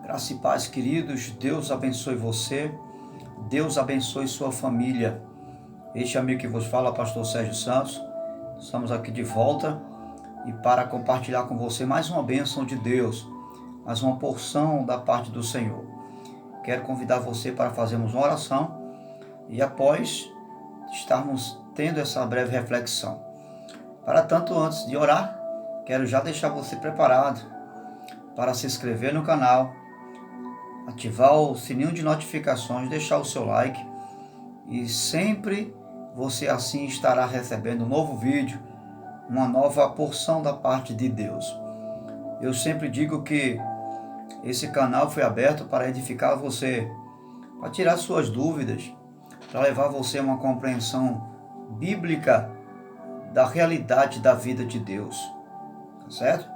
Graça e paz, queridos. Deus abençoe você. Deus abençoe sua família. Este amigo que vos fala, pastor Sérgio Santos. Estamos aqui de volta e para compartilhar com você mais uma bênção de Deus, mais uma porção da parte do Senhor. Quero convidar você para fazermos uma oração e após estarmos tendo essa breve reflexão. Para tanto, antes de orar, quero já deixar você preparado para se inscrever no canal, ativar o sininho de notificações, deixar o seu like e sempre você assim estará recebendo um novo vídeo, uma nova porção da parte de Deus. Eu sempre digo que esse canal foi aberto para edificar você, para tirar suas dúvidas, para levar você a uma compreensão bíblica da realidade da vida de Deus, tá certo?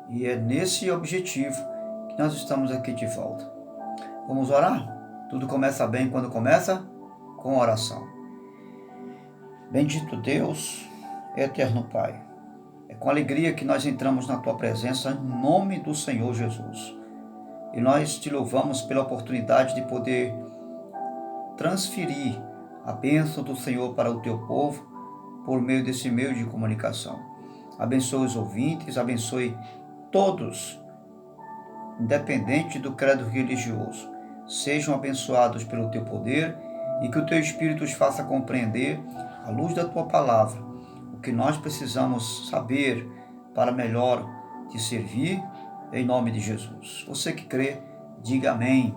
E é nesse objetivo que nós estamos aqui de volta. Vamos orar? Tudo começa bem quando começa com oração. Bendito Deus, eterno Pai, é com alegria que nós entramos na Tua presença em nome do Senhor Jesus. E nós te louvamos pela oportunidade de poder transferir a bênção do Senhor para o Teu povo por meio desse meio de comunicação. Abençoe os ouvintes, abençoe todos, independente do credo religioso. Sejam abençoados pelo Teu poder e que o Teu Espírito os faça compreender, à luz da Tua palavra, o que nós precisamos saber para melhor Te servir, em nome de Jesus. Você que crê, diga amém.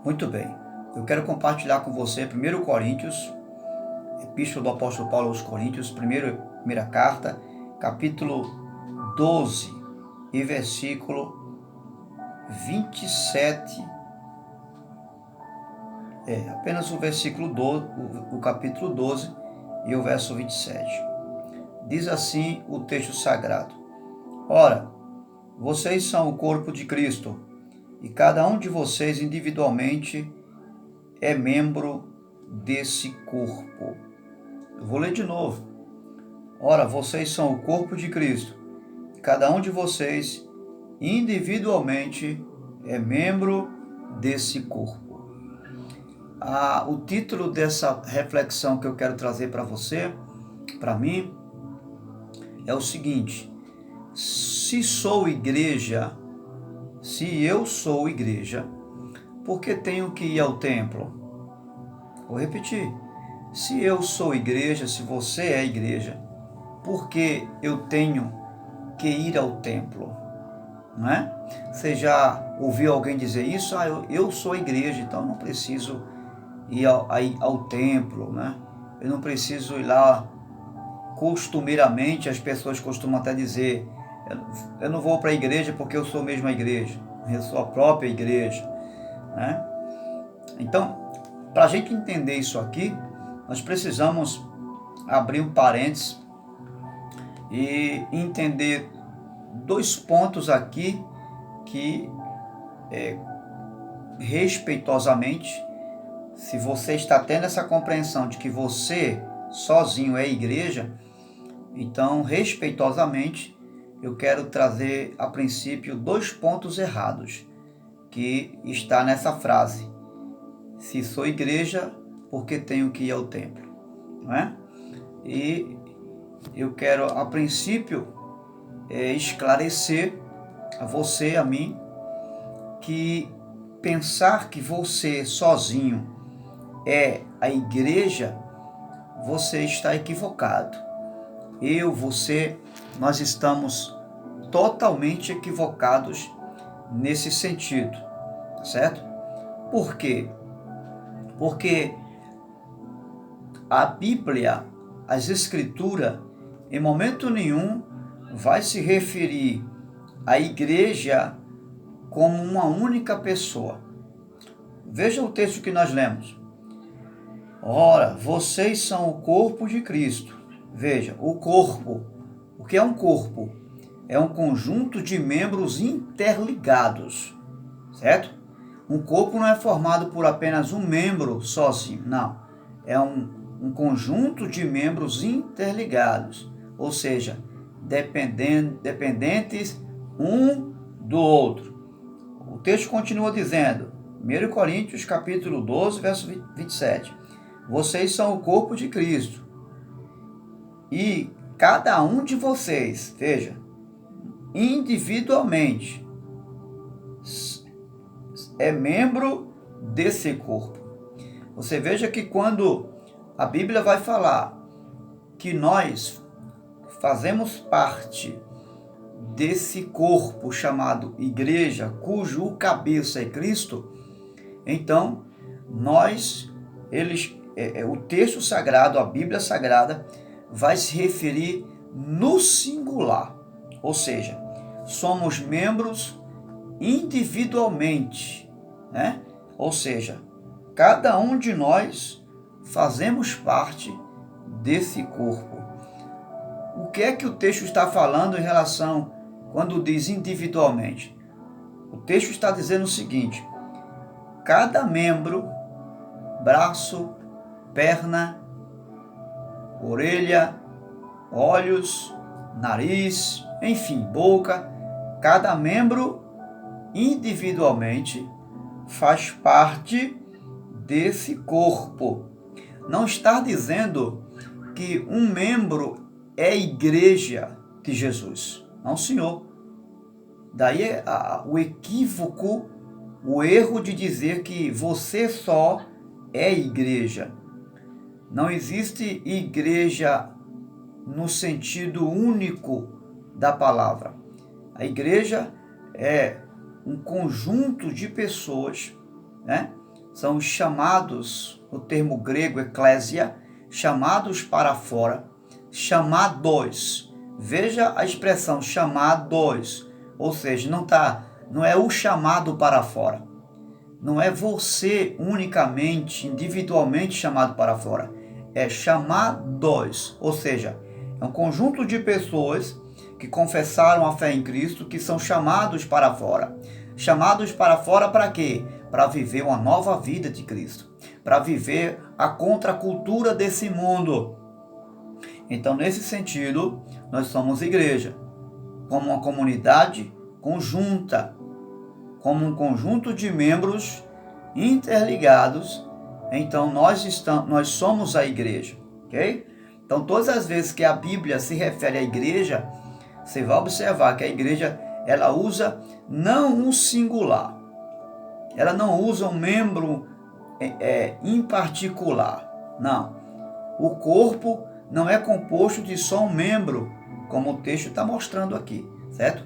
Muito bem, eu quero compartilhar com você 1 Coríntios, Epístola do Apóstolo Paulo aos Coríntios, primeira carta, capítulo 12 e versículo 27, apenas o versículo 12, o capítulo 12 e o verso 27. Diz assim o texto sagrado: Ora, vocês são o corpo de Cristo, e cada um de vocês individualmente é membro desse corpo. Eu vou ler de novo. Ora, vocês são o corpo de Cristo, e cada um de vocês individualmente é membro desse corpo. O título dessa reflexão que eu quero trazer para você, para mim, é o seguinte: se eu sou igreja, por que tenho que ir ao templo? Vou repetir. Se eu sou igreja, se você é igreja, por que eu tenho que ir ao templo? Não é? Você já ouviu alguém dizer isso? Eu sou a igreja, então eu não preciso ir ao templo, né? Eu não preciso ir lá. Costumeiramente, as pessoas costumam até dizer: eu não vou para a igreja porque eu sou mesmo a igreja, eu sou a própria igreja, né? Então, para a gente entender isso aqui, nós precisamos abrir um parênteses e entender dois pontos aqui que, respeitosamente, se você está tendo essa compreensão de que você sozinho é igreja, então, respeitosamente, eu quero trazer a princípio dois pontos errados que está nessa frase: se sou igreja, por que tenho que ir ao templo? Não é? E eu quero, a princípio, esclarecer a você, a mim, que pensar que você sozinho é a igreja, você está equivocado. Você, nós estamos totalmente equivocados nesse sentido, certo? Por quê? Porque a Bíblia, as Escrituras, em momento nenhum vai se referir à igreja como uma única pessoa. Veja o texto que nós lemos. Ora, vocês são o corpo de Cristo. Veja, o corpo. O que é um corpo? É um conjunto de membros interligados, certo? Um corpo não é formado por apenas um membro sozinho, não. É um conjunto de membros interligados, ou seja, dependentes um do outro. o texto continua dizendo, 1 Coríntios capítulo 12, verso 27, vocês são o corpo de Cristo, e cada um de vocês, veja, individualmente, é membro desse corpo. Você veja que quando a Bíblia vai falar que nós fazemos parte desse corpo chamado igreja, cujo cabeça é Cristo, então o texto sagrado, a Bíblia Sagrada, vai se referir no singular, ou seja, somos membros individualmente, né? Ou seja, cada um de nós fazemos parte desse corpo. O que é que o texto está falando em relação quando diz individualmente? O texto está dizendo o seguinte: cada membro, braço, perna, orelha, olhos, nariz, enfim, boca, cada membro individualmente faz parte desse corpo. Não está dizendo que um membro é a igreja de Jesus. Não, senhor. Daí o equívoco, o erro de dizer que você só é igreja. Não existe igreja no sentido único da palavra. A igreja é um conjunto de pessoas, né? São os chamados, o termo grego eclésia, chamados para fora, chamados. Veja a expressão chamados, ou seja, não é o chamado para fora. Não é você unicamente, individualmente chamado para fora. É chamados, ou seja, é um conjunto de pessoas que confessaram a fé em Cristo, que são chamados para fora. Chamados para fora para quê? Para viver uma nova vida de Cristo, para viver a contracultura desse mundo. Então, nesse sentido, nós somos igreja, como uma comunidade conjunta, como um conjunto de membros interligados. Então, nós somos a igreja, ok? Então, todas as vezes que a Bíblia se refere à igreja, você vai observar que a igreja, ela usa não um singular, ela não usa um membro em particular, não. O corpo não é composto de só um membro, como o texto está mostrando aqui, certo?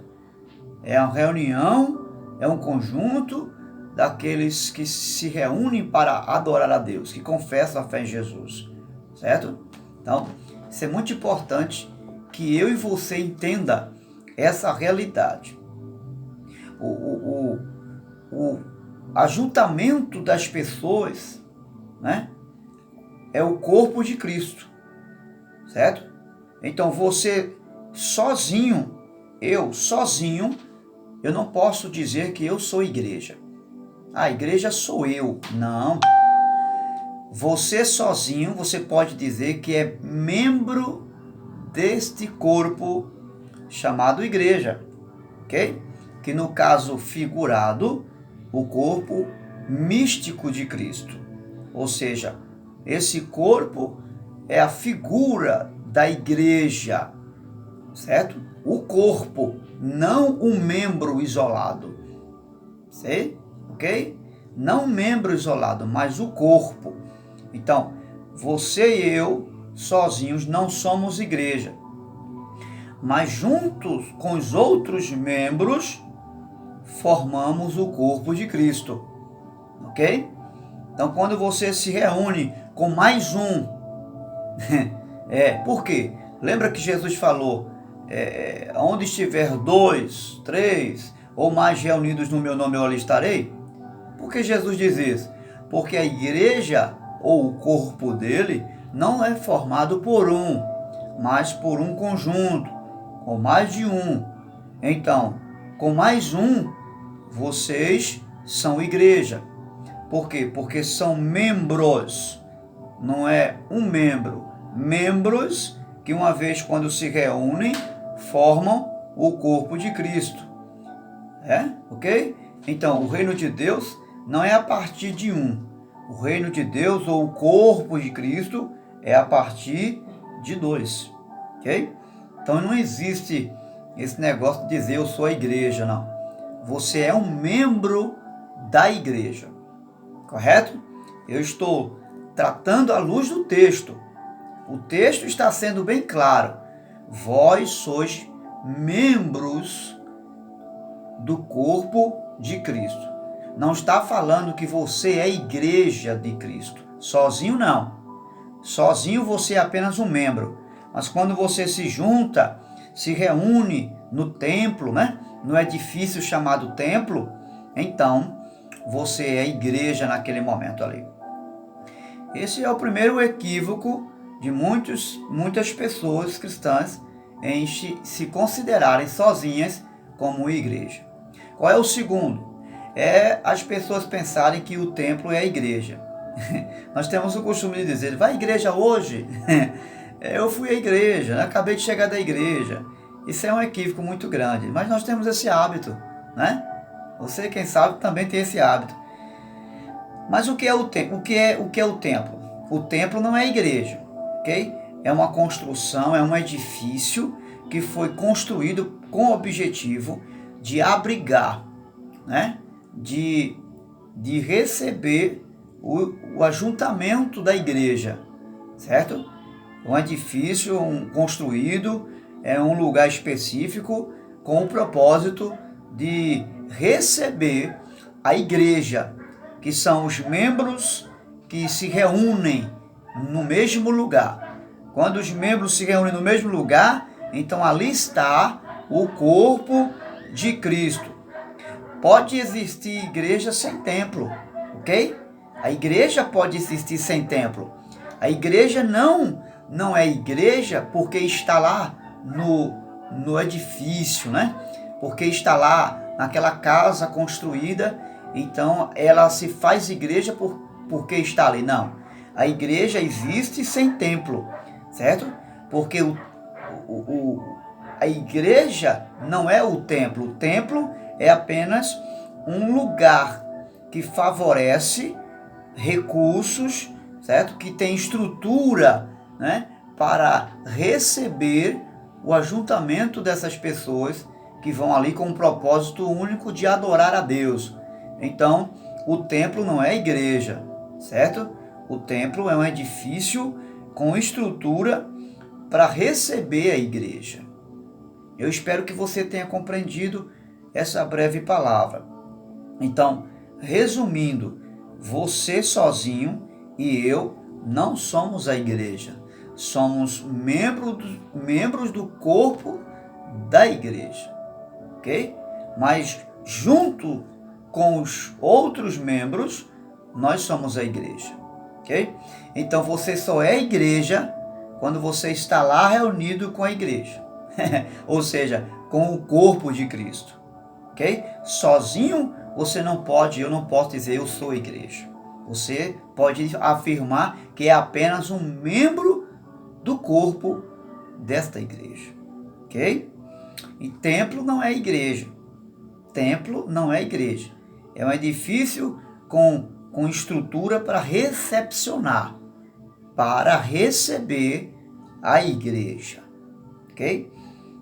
É uma reunião, é um conjunto daqueles que se reúnem para adorar a Deus, que confessam a fé em Jesus, certo? Então, isso é muito importante que eu e você entenda essa realidade. O ajuntamento das pessoas, né, é o corpo de Cristo, certo? Então você sozinho, eu não posso dizer que eu sou igreja. A igreja sou eu. Não. Você sozinho, você pode dizer que é membro deste corpo chamado igreja, ok? Que no caso figurado, o corpo místico de Cristo. Ou seja, esse corpo é a figura da igreja, certo? O corpo, não um membro isolado, sei? Ok? Não um membro isolado, mas o corpo. Então, você e eu, sozinhos, não somos igreja. Mas juntos com os outros membros, formamos o corpo de Cristo. Ok? Então, quando você se reúne com mais um, por quê? Lembra que Jesus falou, onde estiver 2, 3 ou mais reunidos no meu nome, eu ali estarei? Por que Jesus diz isso? Porque a igreja, ou o corpo dele, não é formado por um, mas por um conjunto, ou mais de um. Então, com mais um, vocês são igreja. Por quê? Porque são membros, não é um membro. Membros que, uma vez quando se reúnem, formam o corpo de Cristo. Ok? Então, o reino de Deus não é a partir de um. O reino de Deus, ou o corpo de Cristo, é a partir de dois. Ok? Então, não existe esse negócio de dizer eu sou a igreja, não. Você é um membro da igreja. Correto? Eu estou tratando à luz do texto. O texto está sendo bem claro. Vós sois membros do corpo de Cristo. Não está falando que você é a igreja de Cristo. Sozinho não. Sozinho você é apenas um membro. Mas quando você se junta, se reúne no templo, né? No edifício chamado templo, então você é a igreja naquele momento ali. Esse é o primeiro equívoco de muitas pessoas cristãs em se considerarem sozinhas como igreja. Qual é o segundo? É as pessoas pensarem que o templo é a igreja. Nós temos o costume de dizer, vai à igreja hoje? Eu fui à igreja, acabei de chegar da igreja. Isso é um equívoco muito grande, mas nós temos esse hábito, né? Você, quem sabe, também tem esse hábito. Mas o que é o templo? O que é o templo? O templo não é a igreja, ok? É uma construção, é um edifício que foi construído com o objetivo de abrigar, né? De receber o ajuntamento da igreja, certo? Um edifício construído é um lugar específico com o propósito de receber a igreja, que são os membros que se reúnem no mesmo lugar. Quando os membros se reúnem no mesmo lugar, então ali está o corpo de Cristo. Pode existir igreja sem templo, ok? A igreja pode existir sem templo. A igreja não é igreja porque está lá no edifício, né? Porque está lá naquela casa construída, então ela se faz igreja porque está ali. Não. A igreja existe sem templo, certo? Porque a igreja não é o templo. O templo é apenas um lugar que favorece recursos, certo? Que tem estrutura, né? Para receber o ajuntamento dessas pessoas que vão ali com um propósito único de adorar a Deus. Então, o templo não é a igreja, certo? O templo é um edifício com estrutura para receber a igreja. Eu espero que você tenha compreendido essa breve palavra. Então, resumindo, você sozinho e eu não somos a igreja. Somos membros do corpo da igreja, ok? Mas junto com os outros membros, nós somos a igreja, ok? Então você só é igreja quando você está lá reunido com a igreja, ou seja, com o corpo de Cristo, ok? Sozinho você não pode, eu não posso dizer eu sou igreja. Você pode afirmar que é apenas um membro do corpo desta igreja, ok? E templo não é igreja. Templo não é igreja. É um edifício com estrutura para recepcionar, para receber a igreja, ok?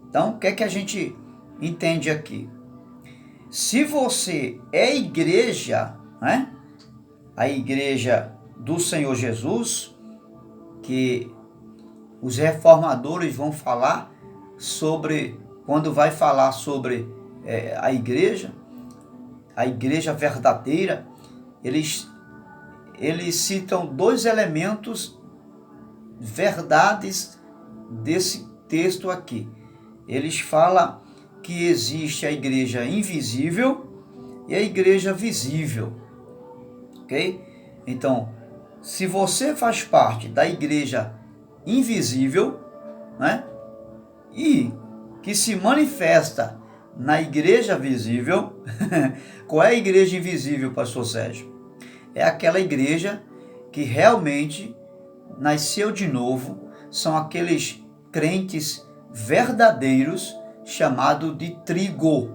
Então, o que é que a gente entende aqui? Se você é igreja, né? A igreja do Senhor Jesus, que os reformadores vão falar sobre, quando vai falar sobre a igreja verdadeira, eles citam dois elementos, verdades desse texto aqui. Eles falam que existe a igreja invisível e a igreja visível, ok? Então, se você faz parte da igreja invisível, né, e que se manifesta na igreja visível, qual é a igreja invisível, pastor Sérgio? É aquela igreja que realmente nasceu de novo, são aqueles crentes verdadeiros chamados de trigo.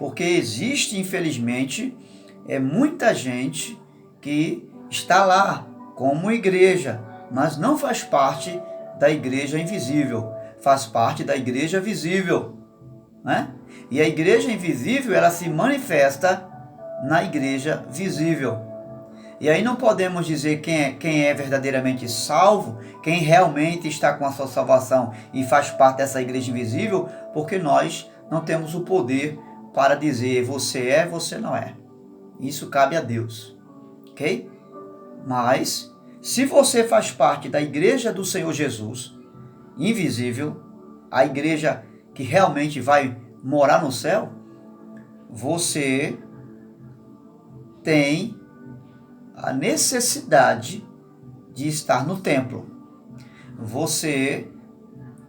Porque existe, infelizmente, muita gente que está lá como igreja, mas não faz parte da igreja invisível, faz parte da igreja visível, né? E a igreja invisível, ela se manifesta na igreja visível. E aí não podemos dizer quem é verdadeiramente salvo, quem realmente está com a sua salvação e faz parte dessa igreja invisível, porque nós não temos o poder para dizer você é, você não é. Isso cabe a Deus, ok? Mas, se você faz parte da igreja do Senhor Jesus, invisível, a igreja que realmente vai morar no céu, você tem a necessidade de estar no templo. Você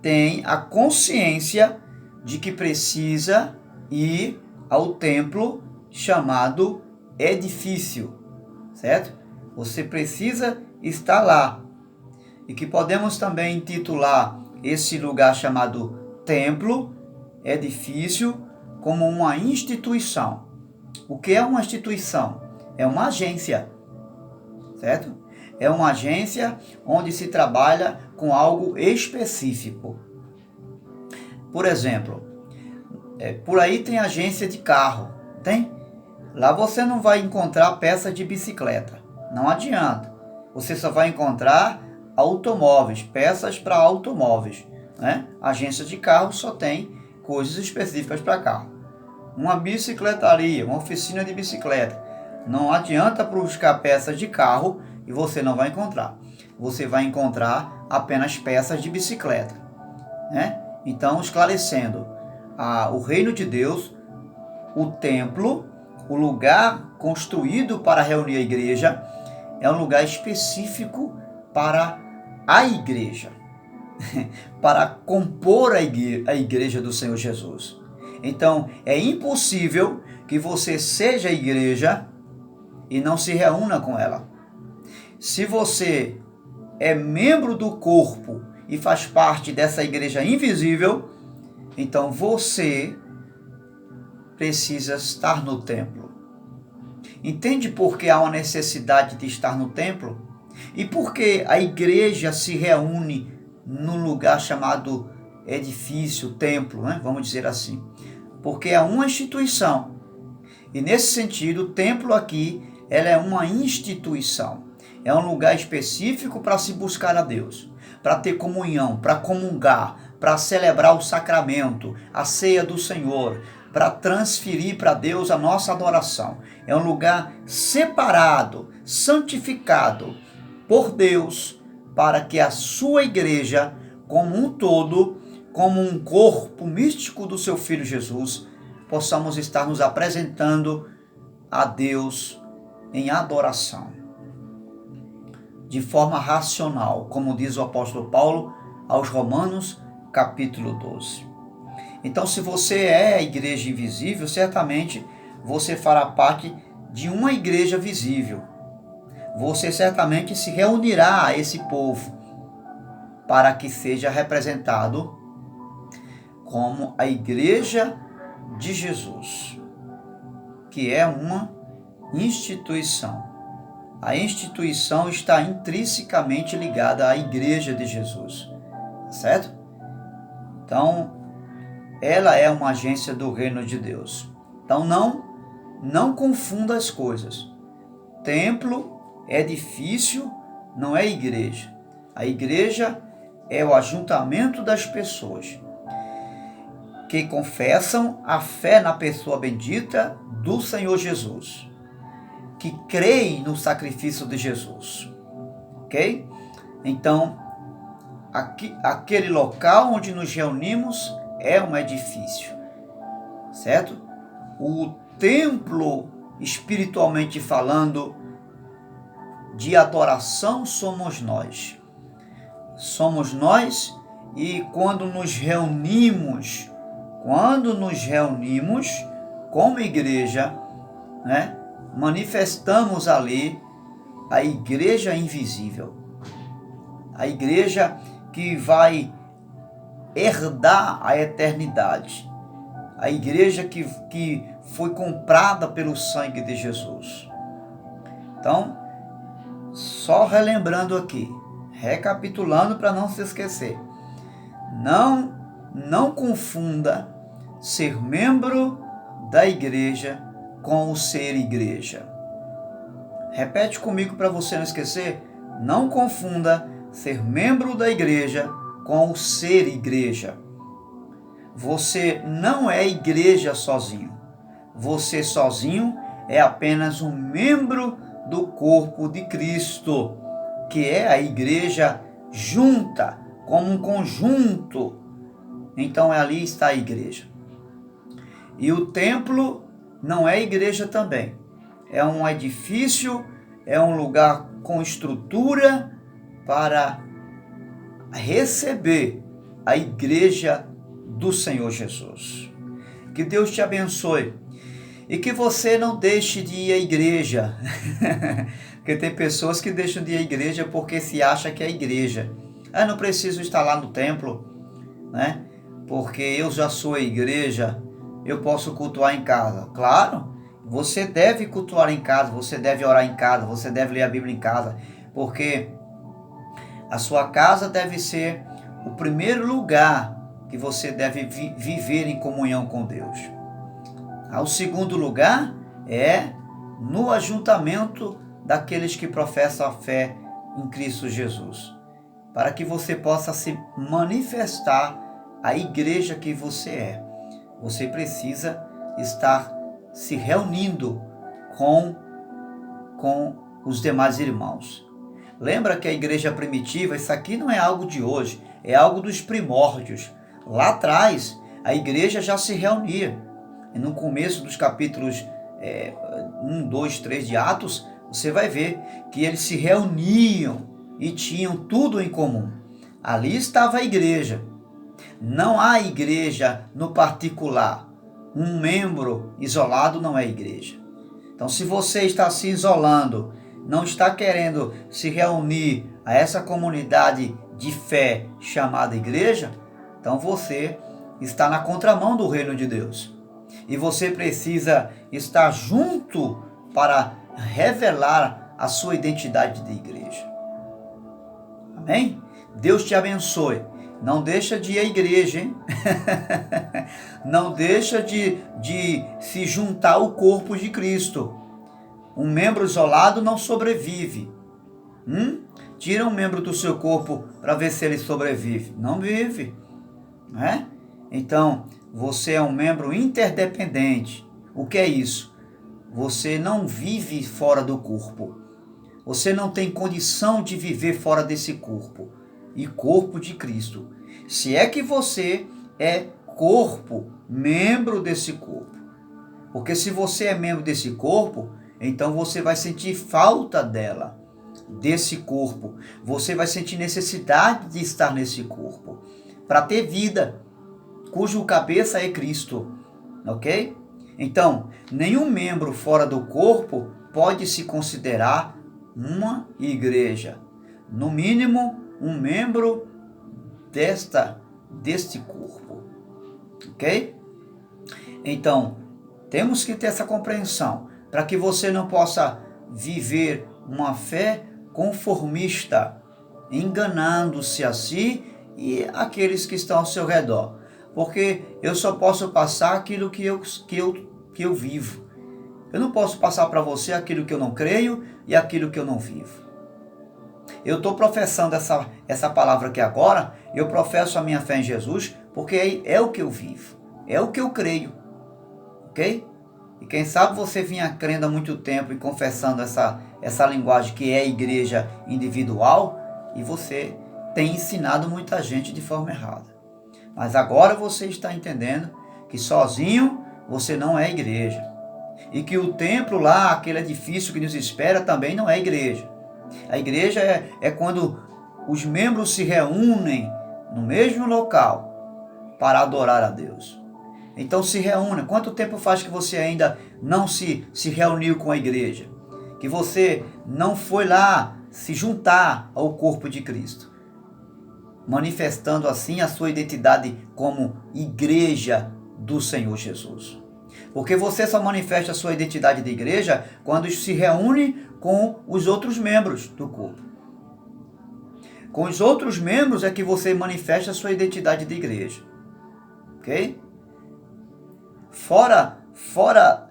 tem a consciência de que precisa ir ao templo chamado edifício, certo? Você precisa estar lá. E que podemos também intitular esse lugar chamado templo, edifício, como uma instituição. O que é uma instituição? É uma agência, certo? É uma agência onde se trabalha com algo específico. Por exemplo, por aí tem agência de carro, tem? Lá você não vai encontrar peça de bicicleta, não adianta. Você só vai encontrar automóveis, peças para automóveis, né? Agência de carro só tem coisas específicas para carro. Uma bicicletaria, uma oficina de bicicleta, não adianta buscar peças de carro e você não vai encontrar. Você vai encontrar apenas peças de bicicleta, né? Então, esclarecendo, o reino de Deus, o templo, o lugar construído para reunir a igreja, é um lugar específico para a igreja, para compor a igreja do Senhor Jesus. Então, é impossível que você seja a igreja e não se reúna com ela. Se você é membro do corpo e faz parte dessa igreja invisível, então você precisa estar no templo. Entende por que há uma necessidade de estar no templo? E por que a igreja se reúne num lugar chamado edifício, templo, né? Vamos dizer assim. Porque é uma instituição. E nesse sentido, o templo aqui, ela é uma instituição. É um lugar específico para se buscar a Deus, para ter comunhão, para comungar, para celebrar o sacramento, a ceia do Senhor, para transferir para Deus a nossa adoração. É um lugar separado, santificado por Deus, para que a sua igreja, como um todo, como um corpo místico do seu Filho Jesus, possamos estar nos apresentando a Deus em adoração, de forma racional, como diz o apóstolo Paulo aos Romanos, capítulo 12. Então, se você é a igreja invisível, certamente você fará parte de uma igreja visível. Você certamente se reunirá a esse povo para que seja representado como a igreja de Jesus, que é uma instituição. A instituição está intrinsecamente ligada à igreja de Jesus, certo? Então, ela é uma agência do reino de Deus. Então, não confunda as coisas. Templo, edifício, não é igreja. A igreja é o ajuntamento das pessoas que confessam a fé na pessoa bendita do Senhor Jesus, que creem no sacrifício de Jesus, ok? Então, aquele local onde nos reunimos é um edifício, certo? O templo, espiritualmente falando, de adoração somos nós. Somos nós, e quando nos reunimos como igreja, né, manifestamos ali a igreja invisível, a igreja que vai herdar a eternidade, a igreja que foi comprada pelo sangue de Jesus. Então, só relembrando aqui, recapitulando para não se esquecer. Não confunda ser membro da igreja com o ser igreja. Repete comigo para você não esquecer. Não confunda ser membro da igreja com o ser igreja. Você não é igreja sozinho. Você sozinho é apenas um membro do corpo de Cristo, que é a igreja junta, como um conjunto. Então ali está a igreja. E o templo não é igreja também. É um edifício, é um lugar com estrutura para receber a igreja do Senhor Jesus. Que Deus te abençoe e que você não deixe de ir à igreja. Porque tem pessoas que deixam de ir à igreja porque se acha que é igreja. Eu não preciso estar lá no templo, né? Porque eu já sou a igreja, eu posso cultuar em casa. Claro, você deve cultuar em casa, você deve orar em casa, você deve ler a Bíblia em casa, porque a sua casa deve ser o primeiro lugar que você deve viver em comunhão com Deus. O segundo lugar é no ajuntamento daqueles que professam a fé em Cristo Jesus, para que você possa se manifestar a igreja que você é. Você precisa estar se reunindo com os demais irmãos. Lembra que a igreja primitiva, isso aqui não é algo de hoje, é algo dos primórdios. Lá atrás, a igreja já se reunia. E no começo dos capítulos 1, 2, 3 de Atos, você vai ver que eles se reuniam e tinham tudo em comum. Ali estava a igreja. Não há igreja no particular. Um membro isolado não é igreja. Então, se você está se isolando, não está querendo se reunir a essa comunidade de fé chamada igreja, então você está na contramão do reino de Deus. E você precisa estar junto para revelar a sua identidade de igreja. Amém? Deus te abençoe. Não deixa de ir à igreja, hein? Não deixa de se juntar ao corpo de Cristo. Um membro isolado não sobrevive. Tira um membro do seu corpo para ver se ele sobrevive. Não vive. Né? Então, você é um membro interdependente. O que é isso? Você não vive fora do corpo. Você não tem condição de viver fora desse corpo. E corpo de Cristo. Se é que você é corpo, membro desse corpo. Porque se você é membro desse corpo, então você vai sentir falta desse corpo. Você vai sentir necessidade de estar nesse corpo. Para ter vida, cujo cabeça é Cristo. Ok? Então, nenhum membro fora do corpo pode se considerar uma igreja. No mínimo, um membro deste corpo. Ok? Então, temos que ter essa compreensão para que você não possa viver uma fé conformista, enganando-se a si e aqueles que estão ao seu redor. Porque eu só posso passar aquilo que eu vivo. Eu não posso passar para você aquilo que eu não creio e aquilo que eu não vivo. Eu estou professando essa palavra aqui agora, eu professo a minha fé em Jesus, porque é o que eu vivo, é o que eu creio, ok? E quem sabe você vinha crendo há muito tempo e confessando essa linguagem que é a igreja individual, e você tem ensinado muita gente de forma errada. Mas agora você está entendendo que sozinho você não é igreja, e que o templo lá, aquele edifício que nos espera, também não é igreja. A igreja é quando os membros se reúnem no mesmo local para adorar a Deus. Então se reúne. Quanto tempo faz que você ainda não se reuniu com a igreja? Que você não foi lá se juntar ao corpo de Cristo, manifestando assim a sua identidade como igreja do Senhor Jesus. Porque você só manifesta a sua identidade de igreja quando se reúne com os outros membros do corpo. Com os outros membros é que você manifesta a sua identidade de igreja. Ok? Fora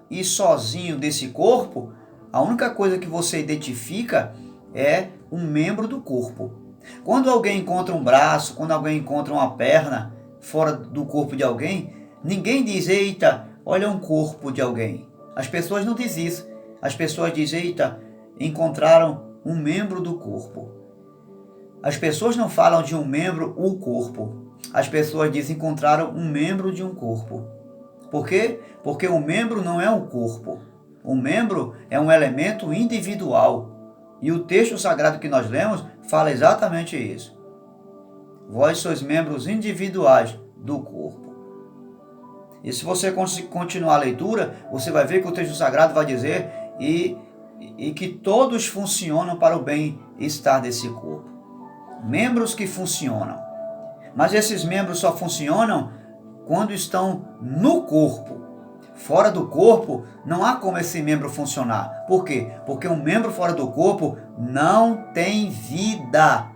ir sozinho desse corpo, a única coisa que você identifica é um membro do corpo. Quando alguém encontra um braço, quando alguém encontra uma perna fora do corpo de alguém, ninguém diz, eita, olha um corpo de alguém. As pessoas não dizem isso. As pessoas dizem, eita, encontraram um membro do corpo. As pessoas não falam de um membro, o corpo. As pessoas dizem, encontraram um membro de um corpo. Por quê? Porque o membro não é um corpo. O membro é um elemento individual. E o texto sagrado que nós lemos fala exatamente isso. Vós sois membros individuais do corpo. E se você continuar a leitura, você vai ver que o texto sagrado vai dizer e que todos funcionam para o bem-estar desse corpo. Membros que funcionam. Mas esses membros só funcionam quando estão no corpo. Fora do corpo, não há como esse membro funcionar. Por quê? Porque um membro fora do corpo não tem vida.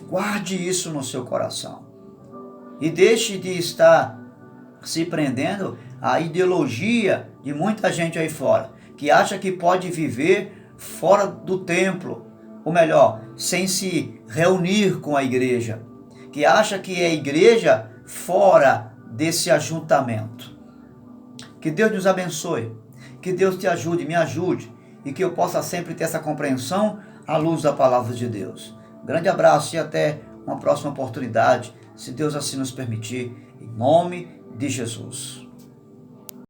Guarde isso no seu coração. E deixe de estar se prendendo à ideologia de muita gente aí fora, que acha que pode viver fora do templo, ou melhor, sem se reunir com a igreja, que acha que é igreja fora desse ajuntamento. Que Deus nos abençoe, que Deus te ajude, me ajude, e que eu possa sempre ter essa compreensão à luz da palavra de Deus. Grande abraço e até uma próxima oportunidade, se Deus assim nos permitir, em nome de Jesus.